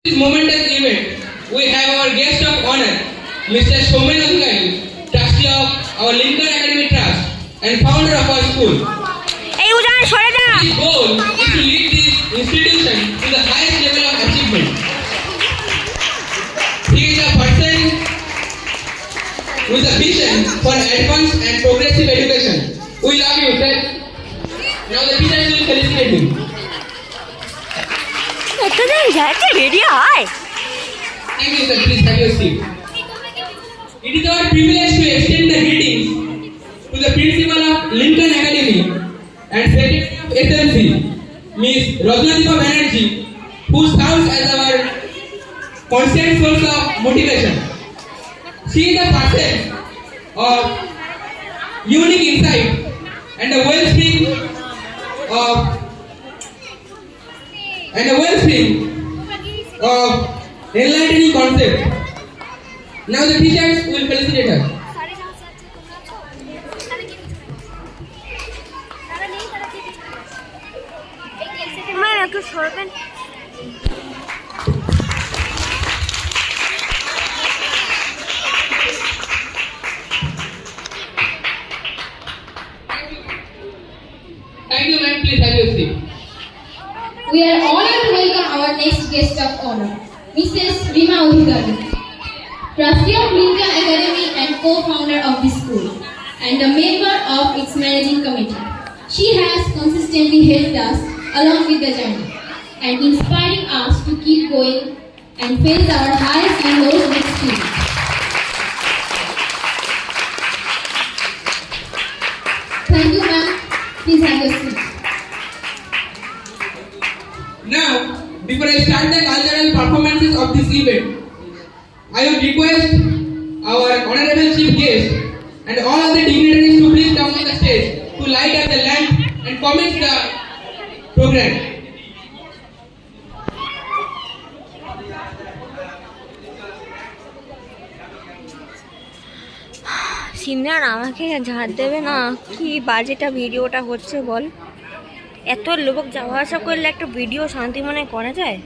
This momentous event, we have our guest of honor, Mr. Somen Adhikari, trustee of our Lincoln Academy Trust and founder of our school. His goal is to lead this institution to the highest level of achievement. He is a person with a vision for advanced and progressive education. We love you, sir. Now the teachers will felicitate him. Thank you, sir. Please have your seat. It is our privilege to extend the greetings to the principal of Lincoln Academy and secretary of SMC, Ms. Ratnadipa Banerjee, who serves as our constant source of motivation. She is a person of unique insight and a wellspring of enlightening concept. Now the teachers will felicitate her. Thank you, ma'am. Please have your seat. We are honored to welcome our next guest of honor, Mrs. Rima Adhikari, trustee of Lincoln Academy and co-founder of the school, and a member of its managing committee. She has consistently helped us along with the journey and inspiring us to keep going and face our highs and lows with spirit. Thank you, ma'am. Please have your seat. Now, before I start the cultural performances of this event, I would request our honorable chief guest and all other dignitaries to please come on the stage to light up the lamp and commence the program. Simran আমাকে ঝাড় দেবে না কি বাজেটা ভিডিওটা হচ্ছে বল এত লোক যাওয়া আসা করলে একটা ভিডিও শান্তি মনে করা যায়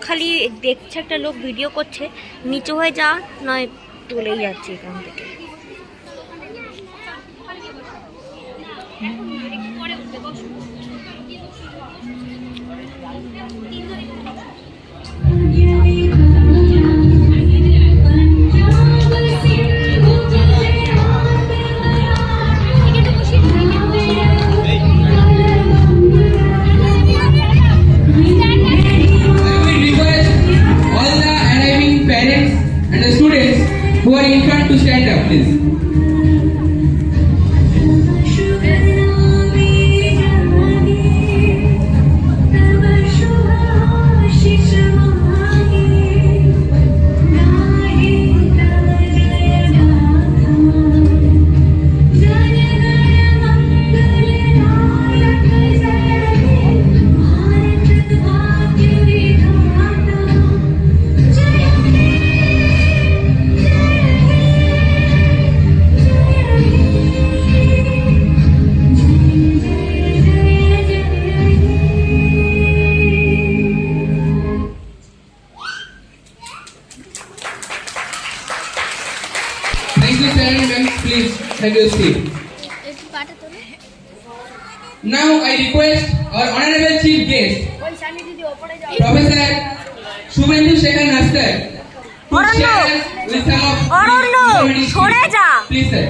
খালি দেখছে একটা লোক ভিডিও করছে নিচু হয়ে যা নয় চলেই যাচ্ছে এখান থেকে Who are in front to stand up, please? Thank you, sir and ma'am. Please have your seat. Now I request our honorable chief guest, Professor Subhendu Shekhar Naskar, to share us with some of his informative. Please, sir.